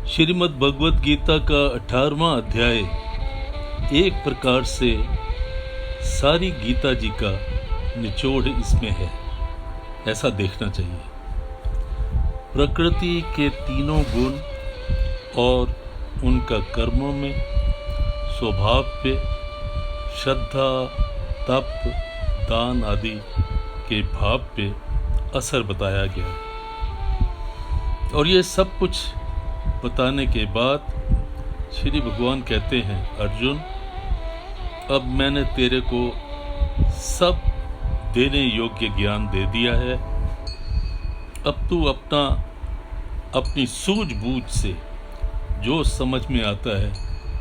श्रीमद् भगवत गीता का 18वां अध्याय एक प्रकार से सारी गीता जी का निचोड़ इसमें है, ऐसा देखना चाहिए। प्रकृति के तीनों गुण और उनका कर्मों में, स्वभाव पे, श्रद्धा, तप, दान आदि के भाव पे असर बताया गया। और ये सब कुछ बताने के बाद श्री भगवान कहते हैं, अर्जुन, अब मैंने तेरे को सब देने योग्य ज्ञान दे दिया है। अब तू अपनी सूझबूझ से जो समझ में आता है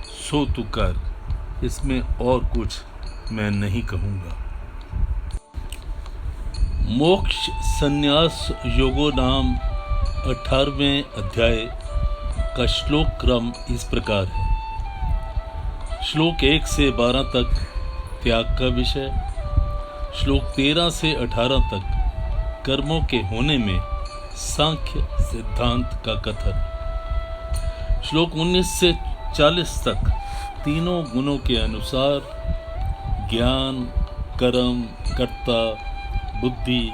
सो तू कर, इसमें और कुछ मैं नहीं कहूँगा। मोक्ष संन्यास योगो नाम 18वें अध्याय का श्लोक क्रम इस प्रकार है। श्लोक 1 से 12 तक त्याग का विषय, श्लोक 13 से 18 तक कर्मों के होने में सांख्य सिद्धांत का कथन, श्लोक 19 से 40 तक तीनों गुणों के अनुसार ज्ञान, कर्म, कर्ता, बुद्धि,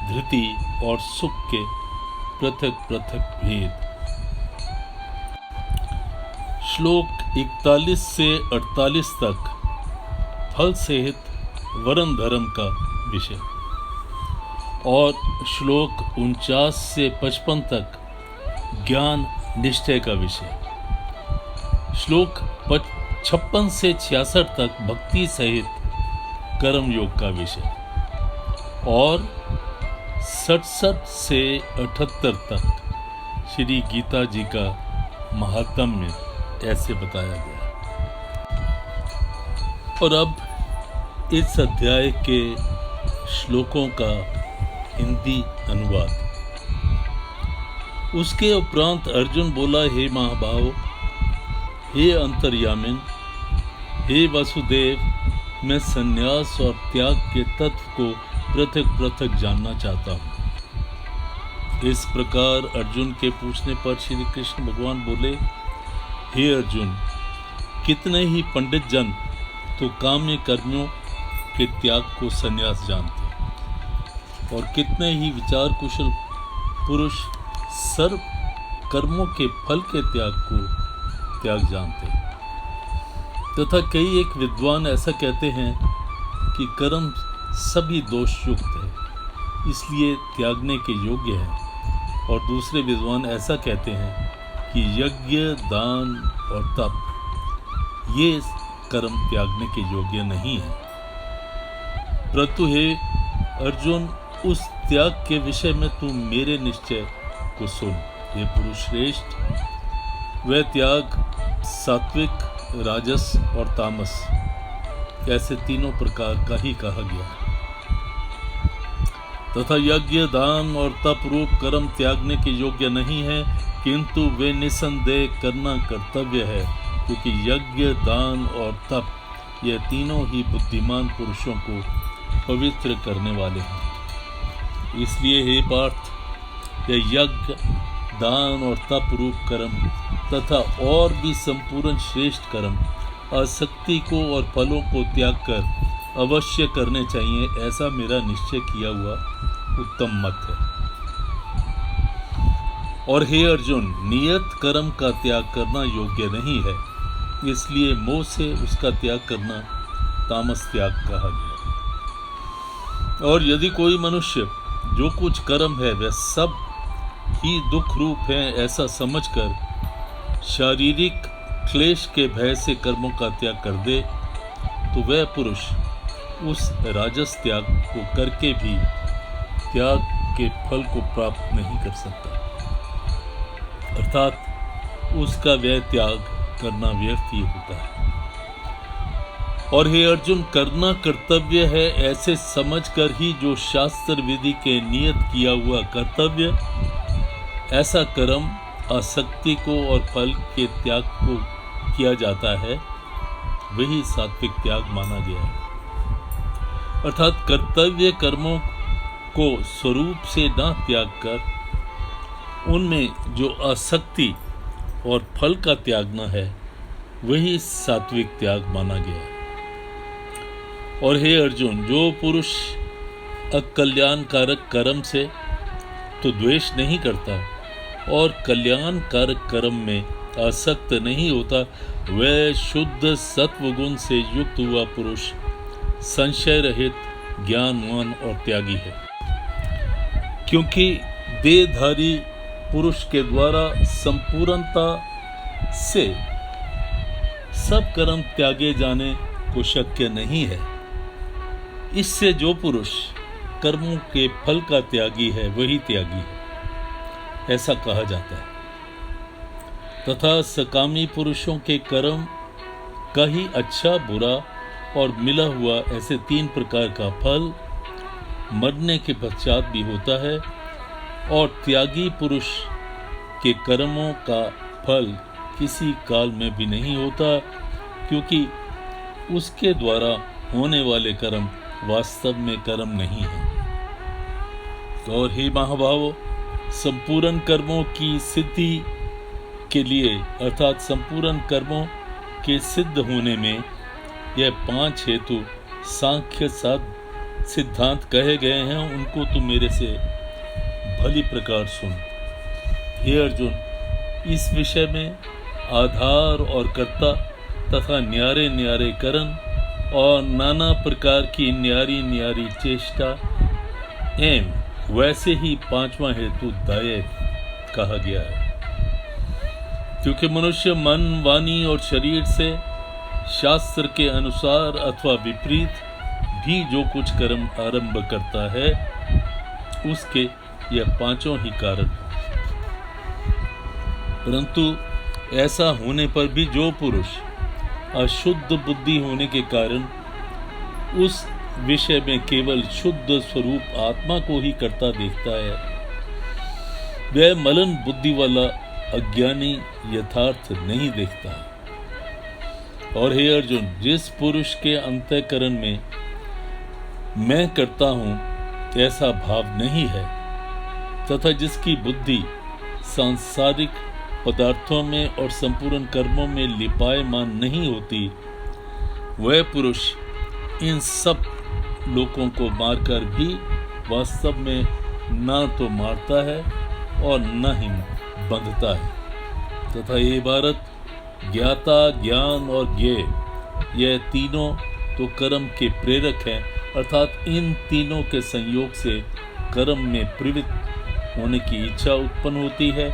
धृति और सुख के पृथक पृथक भेद, श्लोक 41 से 48 तक फल सहित वर्ण धर्म का विषय और श्लोक 49 से 55 तक ज्ञान निश्चय का विषय, श्लोक 56 से 66 तक भक्ति सहित कर्म योग का विषय और 67 से 78 तक श्री गीता जी का महात्म्य ऐसे बताया गया। और अब इस अध्याय के श्लोकों का हिंदी अनुवाद। उसके उपरांत अर्जुन बोला, हे महाभाव, हे अंतर्यामिन, हे वासुदेव, मैं संन्यास और त्याग के तत्व को पृथक पृथक जानना चाहता हूँ। इस प्रकार अर्जुन के पूछने पर श्री कृष्ण भगवान बोले, हे अर्जुन, कितने ही पंडित जन तो काम्य कर्मों के त्याग को संन्यास जानते और कितने ही विचार कुशल पुरुष सर्व कर्मों के फल के त्याग को त्याग जानते, तथा कई एक विद्वान ऐसा कहते हैं कि कर्म सभी दोषयुक्त है, इसलिए त्यागने के योग्य है। और दूसरे विद्वान ऐसा कहते हैं कि यज्ञ, दान और तप ये कर्म त्यागने के योग्य नहीं है। परंतु हे अर्जुन, उस त्याग के विषय में तू मेरे निश्चय को सुन। हे पुरुष श्रेष्ठ, वह त्याग सात्विक, राजस और तामस ऐसे तीनों प्रकार का ही कहा गया है, तथा यज्ञ, दान और तप रूप कर्म त्यागने के योग्य नहीं है, किंतु वे निसंदेह करना कर्तव्य है, क्योंकि यज्ञ, दान और तप ये तीनों ही बुद्धिमान पुरुषों को पवित्र करने वाले हैं। इसलिए हे पार्थ, यह यज्ञ, दान और तप रूप कर्म तथा और भी संपूर्ण श्रेष्ठ कर्म आसक्ति को और फलों को त्याग कर अवश्य करने चाहिए, ऐसा मेरा निश्चय किया हुआ उत्तम मत है। और हे अर्जुन, नियत कर्म का त्याग करना योग्य नहीं है, इसलिए मोह से उसका त्याग करना तामस त्याग कहा गया। और यदि कोई मनुष्य जो कुछ कर्म है वह सब ही दुख रूप है ऐसा समझकर शारीरिक क्लेश के भय से कर्मों का त्याग कर दे, तो वह पुरुष उस राजस त्याग को करके भी त्याग के फल को प्राप्त नहीं कर सकता, अर्थात उसका वह त्याग करना व्यर्थ ही होता है। और हे अर्जुन, करना कर्तव्य है ऐसे समझकर ही जो शास्त्र विधि के नियत किया हुआ कर्तव्य, ऐसा कर्म आसक्ति को और फल के त्याग को किया जाता है, वही सात्विक त्याग माना गया है। अर्थात कर्तव्य कर्मों को स्वरूप से न त्याग कर उनमें जो आसक्ति और फल का त्यागना है, वही सात्विक त्याग माना गया है। और हे अर्जुन, जो पुरुष अकल्याणकारक कर्म से तो द्वेष नहीं करता और कल्याणकारक कर्म में आसक्त नहीं होता, वह शुद्ध सत्वगुण से युक्त हुआ पुरुष संशय रहित, ज्ञानवान और त्यागी है। क्योंकि देहधारी पुरुष के द्वारा संपूर्णता से सब कर्म त्यागे जाने को शक्य नहीं है। इससे जो पुरुष कर्मों के फल का त्यागी है, वही त्यागी है, ऐसा कहा जाता है। तथा सकामी पुरुषों के कर्म का ही अच्छा, बुरा और मिला हुआ ऐसे 3 प्रकार का फल मरने के पश्चात भी होता है, और त्यागी पुरुष के कर्मों का फल किसी काल में भी नहीं होता, क्योंकि उसके द्वारा होने वाले कर्म वास्तव में कर्म नहीं है। और हे महाभावों, संपूर्ण कर्मों की सिद्धि के लिए अर्थात संपूर्ण कर्मों के सिद्ध होने में यह 5 हेतु सांख्य सिद्धांत कहे गए हैं, उनको तुम मेरे से भली प्रकार सुन। हे अर्जुन, इस विषय में आधार और कर्ता तथा न्यारे न्यारे कर्म और नाना प्रकार की न्यारी न्यारी चेष्टा एवं वैसे ही 5वां हेतु दाय कहा गया है। क्योंकि मनुष्य मन, वाणी और शरीर से शास्त्र के अनुसार अथवा विपरीत भी जो कुछ कर्म आरंभ करता है, उसके यह 5 ही कारण। परंतु ऐसा होने पर भी जो पुरुष अशुद्ध बुद्धि होने के कारण उस विषय में केवल शुद्ध स्वरूप आत्मा को ही करता देखता है, वह मलन बुद्धि वाला अज्ञानी यथार्थ नहीं देखता। और हे अर्जुन, जिस पुरुष के अंतःकरण में मैं करता हूँ ऐसा भाव नहीं है, तथा जिसकी बुद्धि सांसारिक पदार्थों में और संपूर्ण कर्मों में लिपायमान नहीं होती, वह पुरुष इन सब लोगों को मारकर भी वास्तव में न तो मारता है और न ही बंधता है। तथा ये भारत, ज्ञाता, ज्ञान और ज्ञेय, यह तीनों तो कर्म के प्रेरक हैं, अर्थात इन तीनों के संयोग से कर्म में प्रवृत्त होने की इच्छा उत्पन्न होती है,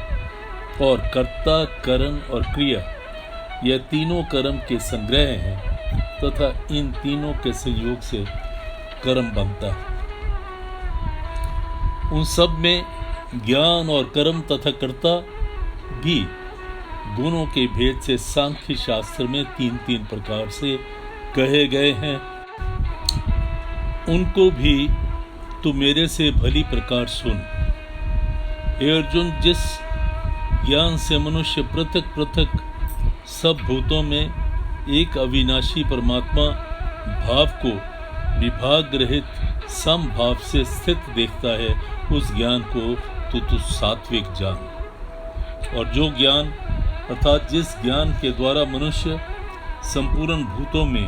और कर्ता, करण और क्रिया, यह तीनों कर्म के संग्रह हैं, तथा इन तीनों के संयोग से कर्म बनता है। उन सब में ज्ञान और कर्म तथा कर्ता भी गुणों के भेद से सांख्य शास्त्र में 3-3 प्रकार से कहे गए हैं। उनको भी तू मेरे से भली प्रकार सुन। हे अर्जुन, जिस ज्ञान से मनुष्य पृथक पृथक सब भूतों में एक अविनाशी परमात्मा भाव को विभाग रहित समभाव से स्थित देखता है, उस ज्ञान को तू सात्विक जान। और जो ज्ञान अर्थात जिस ज्ञान के द्वारा मनुष्य संपूर्ण भूतों में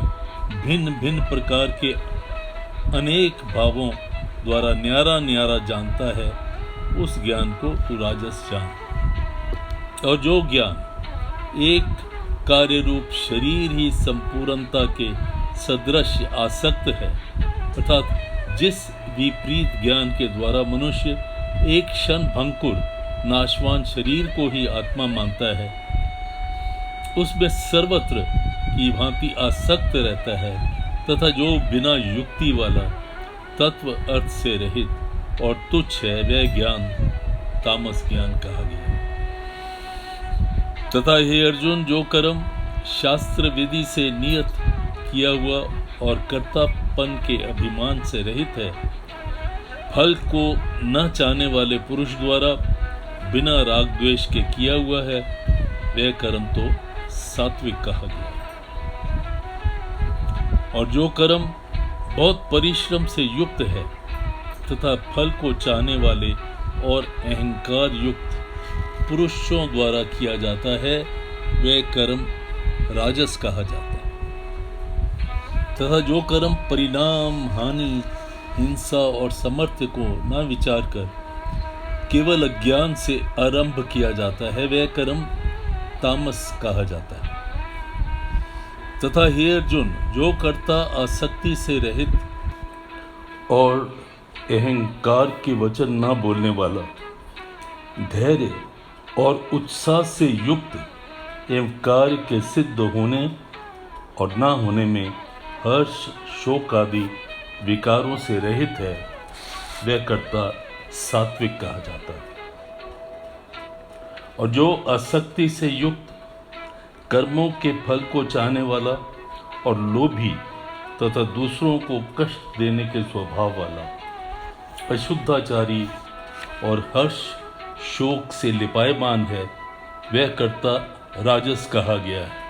भिन्न भिन्न प्रकार के अनेक भावों द्वारा न्यारा न्यारा जानता है, उस ज्ञान को तू राजस जान। और जो ज्ञान एक कार्य रूप शरीर ही संपूर्णता के सदृश आसक्त है, अर्थात जिस विपरीत ज्ञान के द्वारा मनुष्य एक क्षण भंगुर नाशवान शरीर को ही आत्मा मानता है, उसमें सर्वत्र की भांति आसक्त रहता है, तथा जो बिना युक्ति वाला तत्व अर्थ से रहित और तुच्छ है, वह ज्ञान तामस ज्ञान कहा गया। तथा हे अर्जुन, जो कर्म शास्त्र विधि से नियत किया हुआ और कर्तापन के अभिमान से रहित है, फल को न चाहने वाले पुरुष द्वारा बिना राग द्वेष के किया हुआ है, वह कर्म तो सात्विक कहा गया। और जो कर्म बहुत परिश्रम से युक्त है तथा फल को चाहने वाले और अहंकार युक्त पुरुषों द्वारा किया जाता है वह कर्म राजस कहा जाता है, तथा जो कर्म परिणाम, हानि, हिंसा और सामर्थ्य को न विचार कर केवल अज्ञान से आरंभ किया जाता है वह कर्म तामस कहा जाता है। तथा हे अर्जुन, जो कर्ता आसक्ति से रहित और अहंकार के वचन न बोलने वाला, धैर्य और उत्साह से युक्त एवं कार्य के सिद्ध होने और न होने में हर्ष, शोक आदि विकारों से रहित है वह कर्ता सात्विक कहा जाता है। और जो आसक्ति से युक्त, कर्मों के फल को चाहने वाला और लोभी तथा दूसरों को कष्ट देने के स्वभाव वाला, अशुद्धाचारी और हर्ष शोक से लिपायमान है वह कर्ता राजस कहा गया है।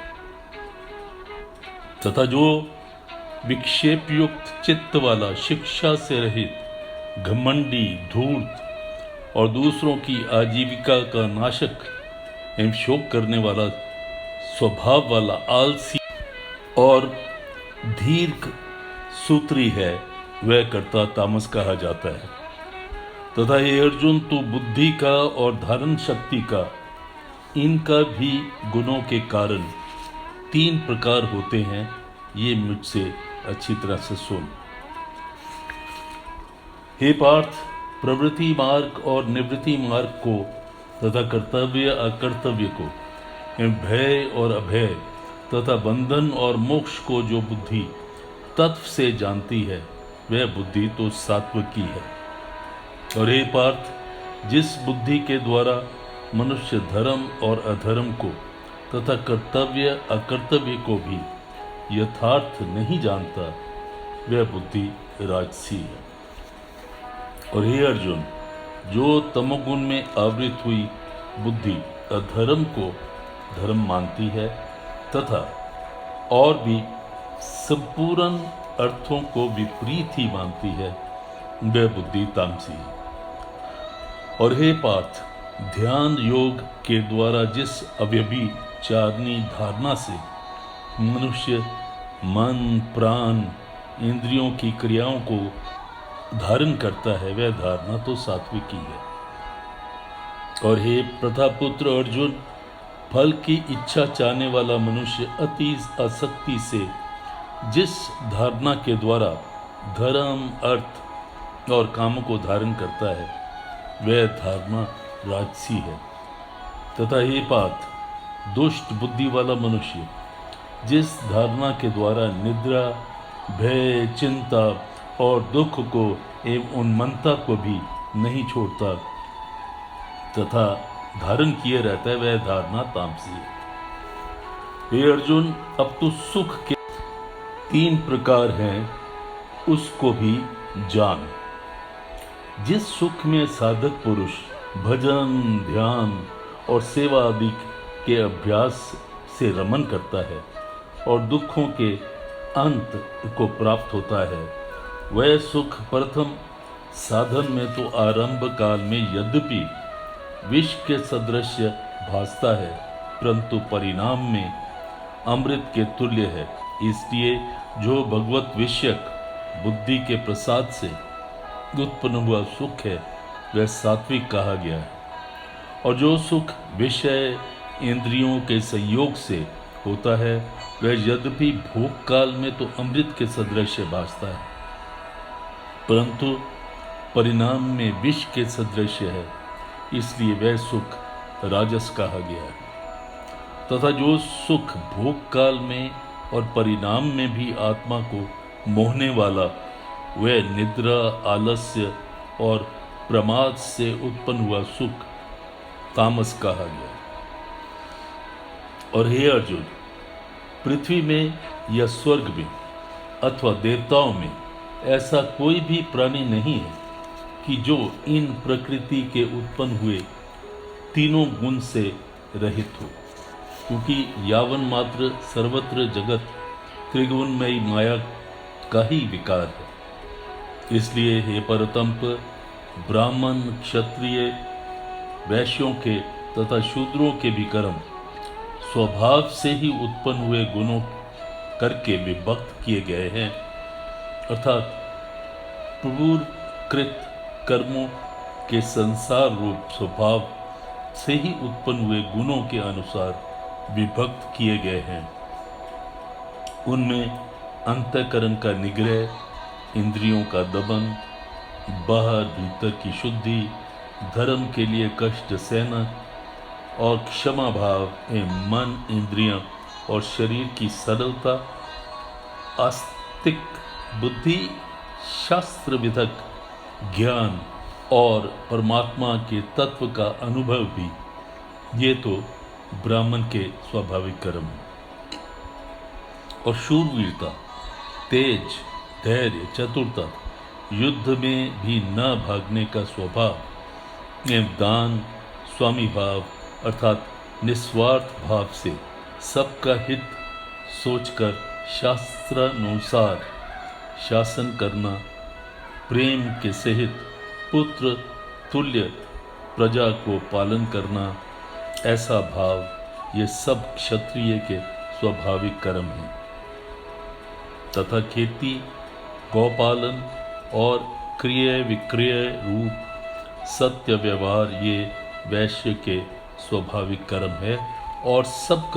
तथा जो विक्षेप युक्त चित्त वाला, शिक्षा से रहित, घमंडी, धूर्त और दूसरों की आजीविका का नाशक एवं शोक करने वाला स्वभाव वाला, आलसी और दीर्घ सूत्री है वह कर्ता तामस कहा जाता है। तथा ये अर्जुन, तू बुद्धि का और धारण शक्ति का, इनका भी गुणों के कारण 3 प्रकार होते हैं, ये मुझसे अच्छी तरह से सुन। हे पार्थ, प्रवृत्ति मार्ग और निवृत्ति मार्ग को तथा कर्तव्य अकर्तव्य को, भय और अभय तथा बंधन और मोक्ष को जो बुद्धि तत्व से जानती है वह बुद्धि तो सात्विकी है। और हे पार्थ, जिस बुद्धि के द्वारा मनुष्य धर्म और अधर्म को तथा कर्तव्य अकर्तव्य को भी यथार्थ नहीं जानता वह बुद्धि राजसी है। और हे अर्जुन, जो तमोगुण में आवृत हुई बुद्धि अधर्म को धर्म मानती है तथा और भी संपूर्ण अर्थों को विपरीत ही मानती है वह बुद्धि तामसी है। और हे पार्थ, ध्यान योग के द्वारा जिस अव्यभिचारिणी धारणा से मनुष्य मन, प्राण, इंद्रियों की क्रियाओं को धारण करता है वह धारणा तो सात्विकी है। और हे प्रथापुत्र अर्जुन, फल की इच्छा चाहने वाला मनुष्य अति आसक्ति से जिस धारणा के द्वारा धर्म, अर्थ और काम को धारण करता है वह धारणा राजसी है। तथा हे पार्थ, दुष्ट बुद्धि वाला मनुष्य जिस धारणा के द्वारा निद्रा, भय, चिंता और दुख को एवं उन्मत्तता को भी नहीं छोड़ता तथा धारण किए रहता है वह धारणा तामसी है। हे अर्जुन, अब तो सुख के 3 प्रकार हैं उसको भी जान। जिस सुख में साधक पुरुष भजन, ध्यान और सेवा आदि के अभ्यास से रमन करता है और दुखों के अंत को प्राप्त होता है वह सुख प्रथम साधन में तो आरंभ काल में यद्यपि विष के सदृश भासता है परंतु परिणाम में अमृत के तुल्य है। इसलिए जो भगवत विषयक बुद्धि के प्रसाद से उत्पन्न हुआ सुख है वह सात्विक कहा गया है। और जो सुख विषय इंद्रियों के संयोग से होता है वह यद्यपि भोग काल में तो अमृत के सदृश भासता है परंतु परिणाम में विष के सदृश है, इसलिए वह सुख राजस कहा गया है। तथा जो सुख भोग काल में और परिणाम में भी आत्मा को मोहने वाला वह निद्रा, आलस्य और प्रमाद से उत्पन्न हुआ सुख तामस कहा गया। और हे अर्जुन, पृथ्वी में या स्वर्ग में अथवा देवताओं में ऐसा कोई भी प्राणी नहीं है कि जो इन प्रकृति के उत्पन्न हुए तीनों गुण से रहित हो, क्योंकि यावन मात्र सर्वत्र जगत त्रिगुणमयी माया का ही विकार है। इसलिए हे परतंप, ब्राह्मण, क्षत्रिय, वैश्यों के तथा शूद्रों के भी कर्म स्वभाव से ही उत्पन्न हुए गुणों करके विभक्त किए गए हैं, अर्थात पूर्वकृत कर्मों के संसार रूप स्वभाव से ही उत्पन्न हुए गुणों के अनुसार विभक्त किए गए हैं। उनमें अंतःकरण का निग्रह, इंद्रियों का दमन, बाहर भीतर की शुद्धि, धर्म के लिए कष्ट सहना और क्षमा भाव एवं मन, इंद्रियां और शरीर की सरलता, आस्तिक बुद्धि, शास्त्र विधक ज्ञान और परमात्मा के तत्व का अनुभव भी, ये तो ब्राह्मण के स्वाभाविक कर्म हैं। और शूरवीरता, तेज, धैर्य, चतुरता, युद्ध में भी न भागने का स्वभाव एवं दान, स्वामी भाव अर्थात निस्वार्थ भाव से सबका हित सोचकर शास्त्रानुसार शासन करना, प्रेम के सहित पुत्र तुल्य प्रजा को पालन करना, ऐसा भाव ये सब क्षत्रिय के स्वाभाविक कर्म हैं। तथा खेती, गौपालन और क्रय विक्रय रूप सत्य व्यवहार ये वैश्य के स्वाभाविक कर्म है। और सब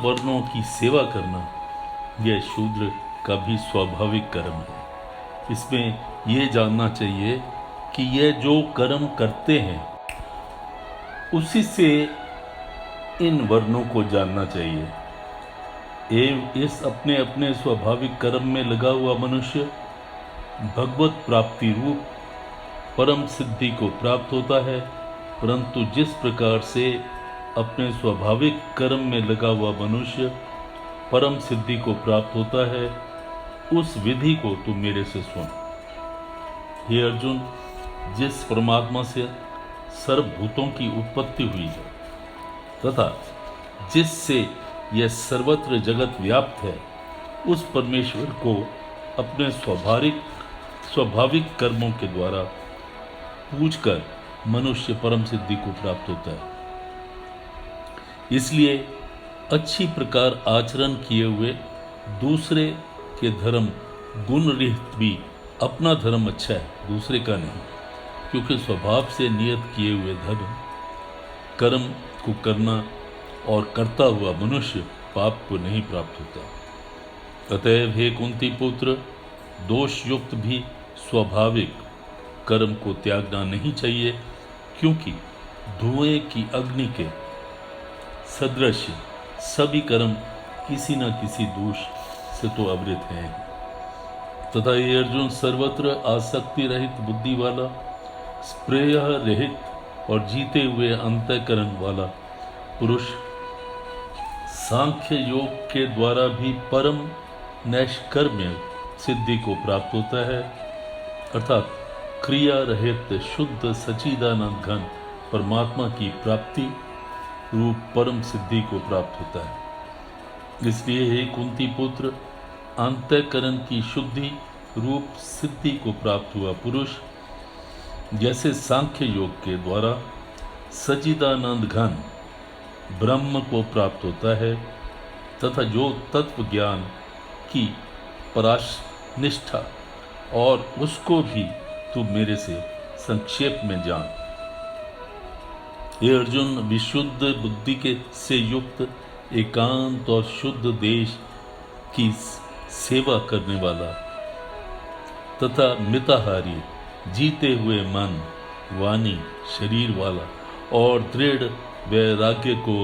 वर्णों की सेवा करना यह शूद्र का भी स्वाभाविक कर्म है। इसमें ये जानना चाहिए कि ये जो कर्म करते हैं उसी से इन वर्णों को जानना चाहिए। एवं इस अपने अपने स्वाभाविक कर्म में लगा हुआ मनुष्य भगवत प्राप्ति रूप परम सिद्धि को प्राप्त होता है। परंतु जिस प्रकार से अपने स्वाभाविक कर्म में लगा हुआ मनुष्य परम सिद्धि को प्राप्त होता है, उस विधि को तू मेरे से सुन। हे अर्जुन, जिस परमात्मा से सर्वभूतों की उत्पत्ति हुई है तथा जिससे यह सर्वत्र जगत व्याप्त है, उस परमेश्वर को अपने स्वाभाविक कर्मों के द्वारा पूजकर मनुष्य परम सिद्धि को प्राप्त होता है। इसलिए अच्छी प्रकार आचरण किए हुए दूसरे के धर्म गुण रहित भी अपना धर्म अच्छा है, दूसरे का नहीं, क्योंकि स्वभाव से नियत किए हुए धर्म कर्म को करना और करता हुआ मनुष्य पाप को नहीं प्राप्त होता। अतएव हे कुंती पुत्र, दोष युक्त भी स्वाभाविक कर्म को त्यागना नहीं चाहिए, क्योंकि धुएं की अग्नि के सदृश सभी कर्म किसी न किसी दोष से तो आवृत हैं। तथा ये अर्जुन, सर्वत्र आसक्ति रहित बुद्धि वाला, स्प्रेय रहित और जीते हुए अंतःकरण वाला पुरुष सांख्य योग के द्वारा भी परम नैष्कर्म्य सिद्धि को प्राप्त होता है, अर्थात क्रिया रहित शुद्ध सच्चिदानंद घन परमात्मा की प्राप्ति रूप परम सिद्धि को प्राप्त होता है। इसलिए हे कुंती पुत्र, अंतःकरण की शुद्धि रूप सिद्धि को प्राप्त हुआ पुरुष जैसे सांख्य योग के द्वारा सच्चिदानंद घन ब्रह्म को प्राप्त होता है, तथा जो तत्व ज्ञान की परानिष्ठा और उसको भी तू मेरे से संक्षेप में जान। ये अर्जुन, विशुद्ध बुद्धि के से युक्त एकांत और शुद्ध देश की सेवा करने वाला तथा मिताहारी, जीते हुए मन, वाणी, शरीर वाला और दृढ़ वैराग्य को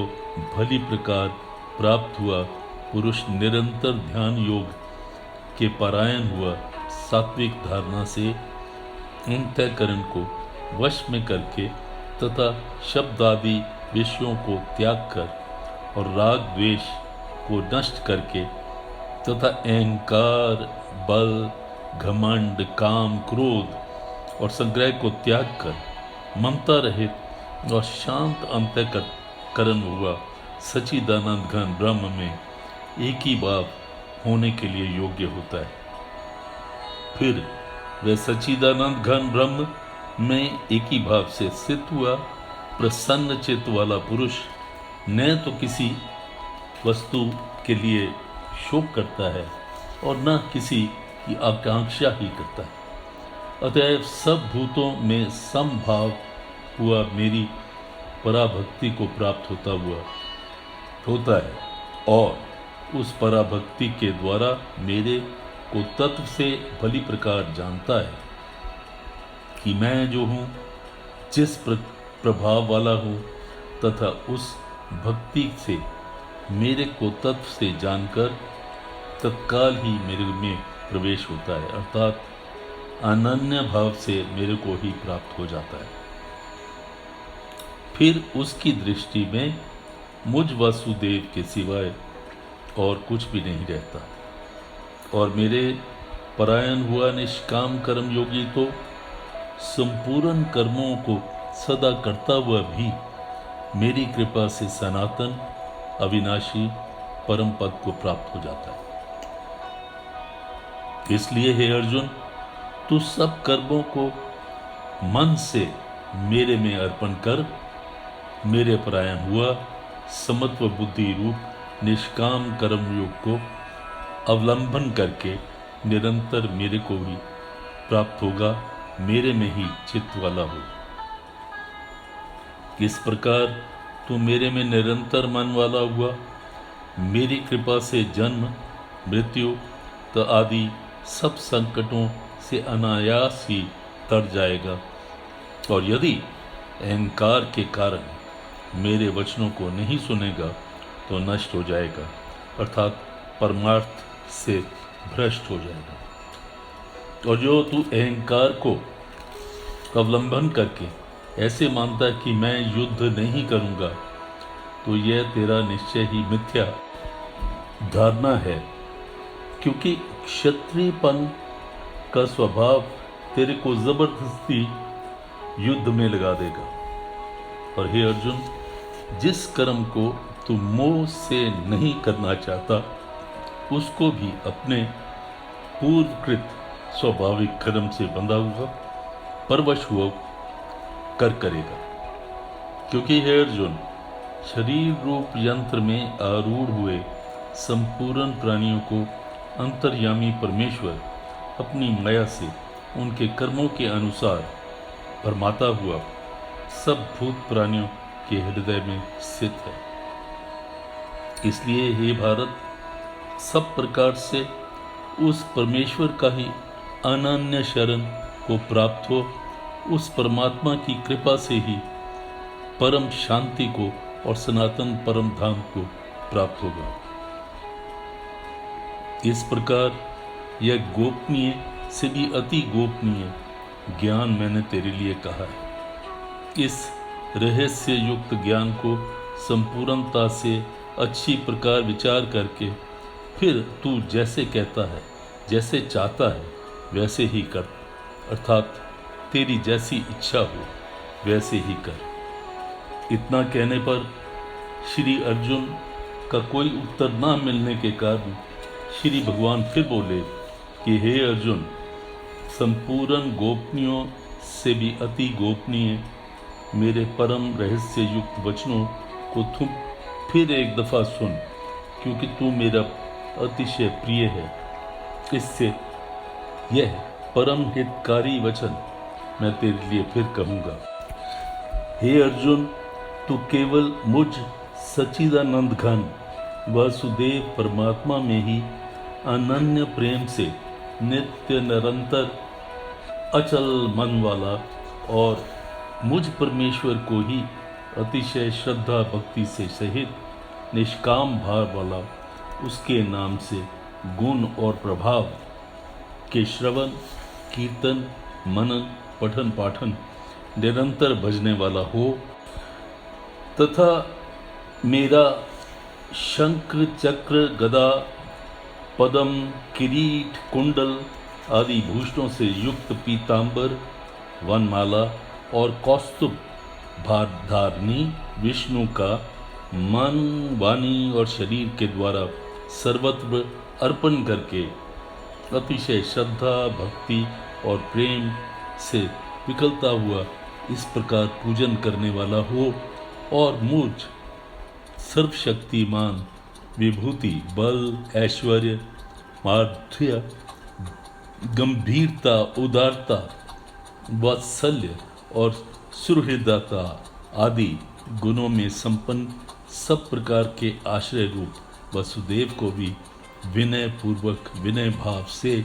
भली प्रकार प्राप्त हुआ पुरुष निरंतर ध्यान योग के परायण हुआ सात्विक धारणा से अंतःकरण को वश में करके तथा शब्द आदि विषयों को त्याग कर और राग द्वेष को नष्ट करके तथा अहंकार, बल, घमंड, काम, क्रोध और संग्रह को त्याग कर ममता रहित और शांत अंतःकरण हुआ सच्चिदानंद घन ब्रह्म में एक ही भाव होने के लिए योग्य होता है। फिर वह सच्चिदानंद घन ब्रह्म में एक ही भाव से स्थित हुआ प्रसन्न चित्त वाला पुरुष न तो किसी वस्तु के लिए शोक करता है और न किसी की आकांक्षा ही करता है। अतएव सब भूतों में समभाव हुआ मेरी पराभक्ति को प्राप्त होता है और उस पराभक्ति के द्वारा मेरे को तत्व से भली प्रकार जानता है कि मैं जो हूँ, जिस प्रभाव वाला हूँ, तथा उस भक्ति से मेरे को तत्व से जानकर तत्काल ही मेरे में प्रवेश होता है, अर्थात अनन्य भाव से मेरे को ही प्राप्त हो जाता है। फिर उसकी दृष्टि में मुझ वासुदेव के सिवाय और कुछ भी नहीं रहता और मेरे परायण हुआ निष्काम कर्म योगी तो संपूर्ण कर्मों को सदा करता हुआ भी मेरी कृपा से सनातन अविनाशी परम पद को प्राप्त हो जाता है। इसलिए हे अर्जुन, तू सब कर्मों को मन से मेरे में अर्पण कर मेरे परायण हुआ समत्व बुद्धि रूप निष्काम कर्म योग को अवलंबन करके निरंतर मेरे को ही प्राप्त होगा, मेरे में ही चित्त वाला हो। इस प्रकार तू मेरे में निरंतर मन वाला हुआ मेरी कृपा से जन्म मृत्यु तो आदि सब संकटों से अनायास ही तर जाएगा और यदि अहंकार के कारण मेरे वचनों को नहीं सुनेगा तो नष्ट हो जाएगा, अर्थात परमार्थ से भ्रष्ट हो जाएगा। और जो तू अहंकार को अवलंबन करके ऐसे मानता है कि मैं युद्ध नहीं करूंगा, तो यह तेरा निश्चय ही मिथ्या धारणा है, क्योंकि क्षत्रियपन का स्वभाव तेरे को जबरदस्ती युद्ध में लगा देगा। और हे अर्जुन, जिस कर्म को तू मोह से नहीं करना चाहता उसको भी अपने पूर्वकृत स्वाभाविक कर्म से बंधा हुआ परवश हुआ कर करेगा। क्योंकि हे अर्जुन, शरीर रूप यंत्र में आरूढ़ हुए संपूर्ण प्राणियों को अंतर्यामी परमेश्वर अपनी माया से उनके कर्मों के अनुसार भरमाता हुआ सब भूत प्राणियों के हृदय में स्थित है। इसलिए हे भारत, सब प्रकार से उस परमेश्वर का ही अनन्य शरण को प्राप्त हो, उस परमात्मा की कृपा से ही परम शांति को और सनातन परम धाम को प्राप्त होगा। इस प्रकार यह गोपनीय से भी अति गोपनीय ज्ञान मैंने तेरे लिए कहा है। इस रहस्य युक्त ज्ञान को संपूर्णता से अच्छी प्रकार विचार करके फिर तू जैसे कहता है, जैसे चाहता है वैसे ही कर, अर्थात तेरी जैसी इच्छा हो वैसे ही कर। इतना कहने पर श्री अर्जुन का कोई उत्तर न मिलने के कारण श्री भगवान फिर बोले कि हे अर्जुन, संपूर्ण गोपनीयों से भी अति गोपनीय मेरे परम रहस्य युक्त वचनों को तुम फिर एक दफा सुन, क्योंकि तू मेरा अतिशय प्रिय है। इससे यह परम हितकारी वचन मैं तेरे लिए फिर कहूँगा। हे अर्जुन, तू केवल मुझ सच्चिदानंद घन वासुदेव परमात्मा में ही अनन्य प्रेम से नित्य निरंतर अचल मन वाला और मुझ परमेश्वर को ही अतिशय श्रद्धा भक्ति से सहित निष्काम भाव वाला उसके नाम से गुण और प्रभाव के श्रवण कीर्तन मनन पठन पाठन निरंतर भजने वाला हो, तथा मेरा शंख चक्र गदा पदम किरीट कुंडल आदि भूषणों से युक्त पीतांबर वनमाला और कौस्तुभ धारणी विष्णु का मन वाणी और शरीर के द्वारा सर्वत्र अर्पण करके अतिशय श्रद्धा भक्ति और प्रेम से विकलता हुआ इस प्रकार पूजन करने वाला हो और मुझ सर्वशक्तिमान विभूति, बल, ऐश्वर्य, माधुर्य, गंभीरता, उदारता, वात्सल्य और सुहृदता आदि गुणों में संपन्न सब प्रकार के आश्रय रूप वसुदेव को भी विनय पूर्वक, विनय भाव से,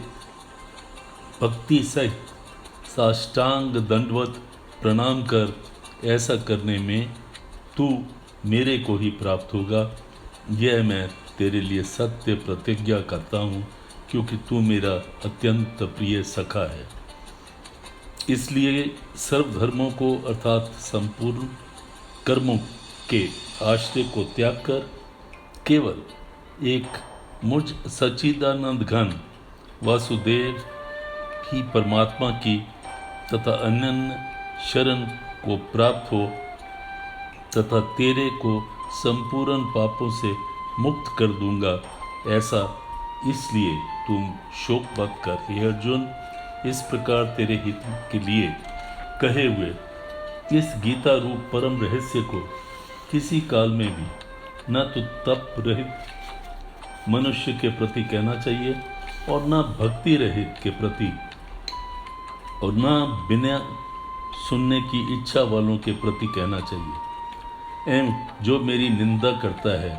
भक्ति सहित साष्टांग दंडवत प्रणाम कर। ऐसा करने में तू मेरे को ही प्राप्त होगा। यह मैं तेरे लिए सत्य प्रतिज्ञा करता हूँ, क्योंकि तू मेरा अत्यंत प्रिय सखा है। इसलिए सर्वधर्मों को अर्थात संपूर्ण कर्मों के आश्रय को त्याग कर केवल एक मुझ सच्चिदानंद घन वासुदेव ही परमात्मा की तथा अनन्य शरण को प्राप्त हो तथा तेरे को संपूर्ण पापों से मुक्त कर दूंगा। ऐसा इसलिए तुम शोक मत कर हे अर्जुन। इस प्रकार तेरे हित के लिए कहे हुए इस गीता रूप परम रहस्य को किसी काल में भी न तो तप रहित मनुष्य के प्रति कहना चाहिए और न भक्ति रहित के प्रति और न बिना सुनने की इच्छा वालों के प्रति कहना चाहिए। एवं जो मेरी निंदा करता है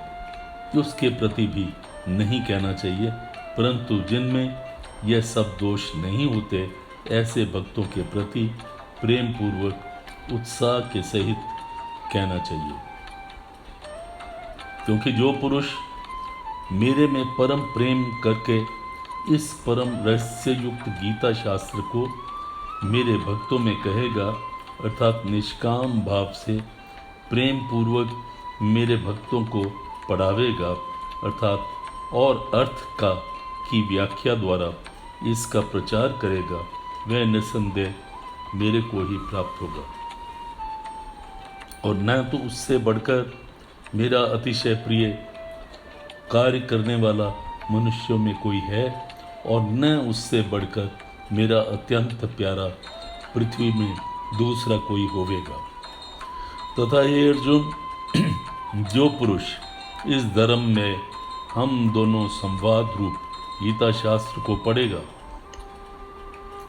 उसके प्रति भी नहीं कहना चाहिए, परंतु जिनमें यह सब दोष नहीं होते ऐसे भक्तों के प्रति प्रेम पूर्वक उत्साह के सहित कहना चाहिए। क्योंकि जो पुरुष मेरे में परम प्रेम करके इस परम रहस्य युक्त गीता शास्त्र को मेरे भक्तों में कहेगा, अर्थात निष्काम भाव से प्रेम पूर्वक मेरे भक्तों को पढ़ावेगा, अर्थात और अर्थ का की व्याख्या द्वारा इसका प्रचार करेगा, वह निसंदेह मेरे को ही प्राप्त होगा। और न तो उससे बढ़कर मेरा अतिशय प्रिय कार्य करने वाला मनुष्यों में कोई है और न उससे बढ़कर मेरा अत्यंत प्यारा पृथ्वी में दूसरा कोई होवेगा। तथा ये अर्जुन, जो पुरुष इस धर्म में हम दोनों संवाद रूप गीता शास्त्र को पढ़ेगा,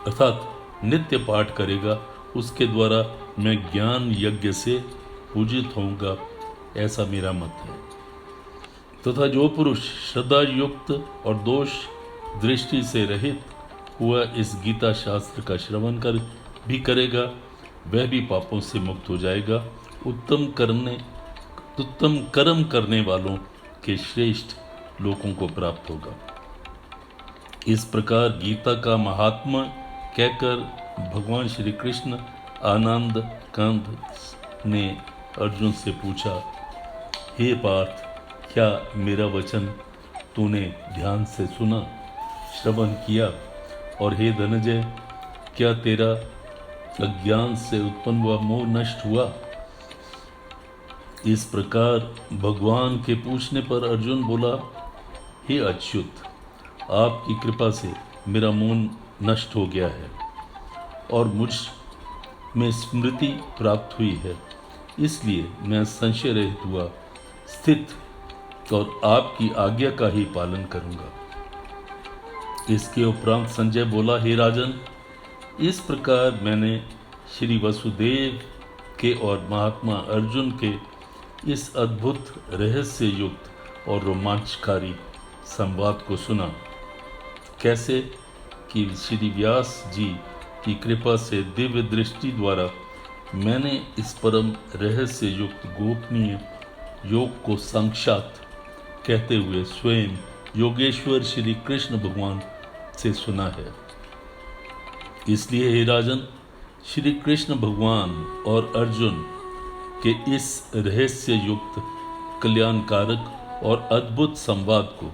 अर्थात नित्य पाठ करेगा, उसके द्वारा मैं ज्ञान यज्ञ से पूजित होऊंगा, ऐसा मेरा मत है। तथा जो पुरुष श्रद्धा युक्त और दोष दृष्टि से रहित हुआ इस गीता शास्त्र का श्रवण कर भी करेगा, वह भी पापों से मुक्त हो जाएगा, उत्तम कर्म करने वालों के श्रेष्ठ लोगों को प्राप्त होगा। इस प्रकार गीता का महात्मा कहकर भगवान श्री कृष्ण आनंद कंद ने अर्जुन से पूछा, हे पार्थ, क्या मेरा वचन तूने ध्यान से सुना, श्रवण किया? और हे धनंजय, क्या तेरा अज्ञान से उत्पन्न हुआ मोह नष्ट हुआ? इस प्रकार भगवान के पूछने पर अर्जुन बोला, हे अच्युत, आपकी कृपा से मेरा मोह नष्ट हो गया है और मुझ में स्मृति प्राप्त हुई है, इसलिए मैं संशय रहित हुआ स्थित और आपकी आज्ञा का ही पालन करूंगा। इसके उपरांत संजय बोला, हे राजन, इस प्रकार मैंने श्री वसुदेव के और महात्मा अर्जुन के इस अद्भुत रहस्य युक्त और रोमांचकारी संवाद को सुना। कैसे कि श्री व्यास जी की कृपा से दिव्य दृष्टि द्वारा मैंने इस परम रहस्य युक्त गोपनीय योग को साक्षात कहते हुए स्वयं योगेश्वर श्री कृष्ण भगवान से सुना है। इसलिए हे राजन, श्री कृष्ण भगवान और अर्जुन के इस रहस्य युक्त कल्याणकारक और अद्भुत संवाद को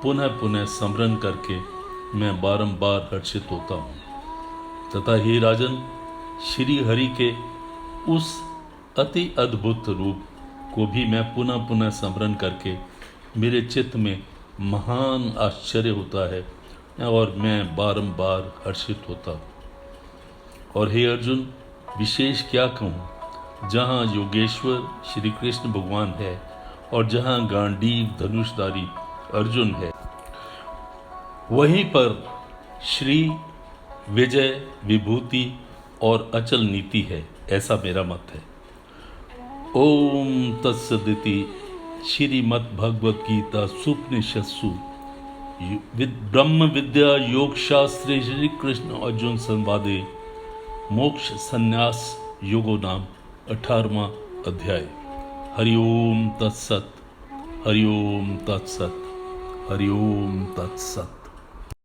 पुनः पुनः स्मरण करके मैं बारंबार हर्षित होता हूँ। तथा हे राजन, श्री हरि के उस अति अद्भुत रूप को भी मैं पुनः पुनः स्मरण करके मेरे चित्त में महान आश्चर्य होता है और मैं बारंबार हर्षित होता हूँ। और हे अर्जुन, विशेष क्या कहूँ, जहाँ योगेश्वर श्री कृष्ण भगवान है और जहाँ गांडीव धनुषधारी अर्जुन है, वहीं पर श्री विजय विभूति और अचल नीति है, ऐसा मेरा मत है। ओम तत्सदिति श्रीमद् भगवत गीता सुपनिषत्सु ब्रह्म विद्या योग शास्त्रे श्री कृष्ण अर्जुन संवादे मोक्ष संन्यास योगो नाम 18वां अध्याय। हरिओम तत्सत, हरिओम तत्सत, हरिओम तत्सत।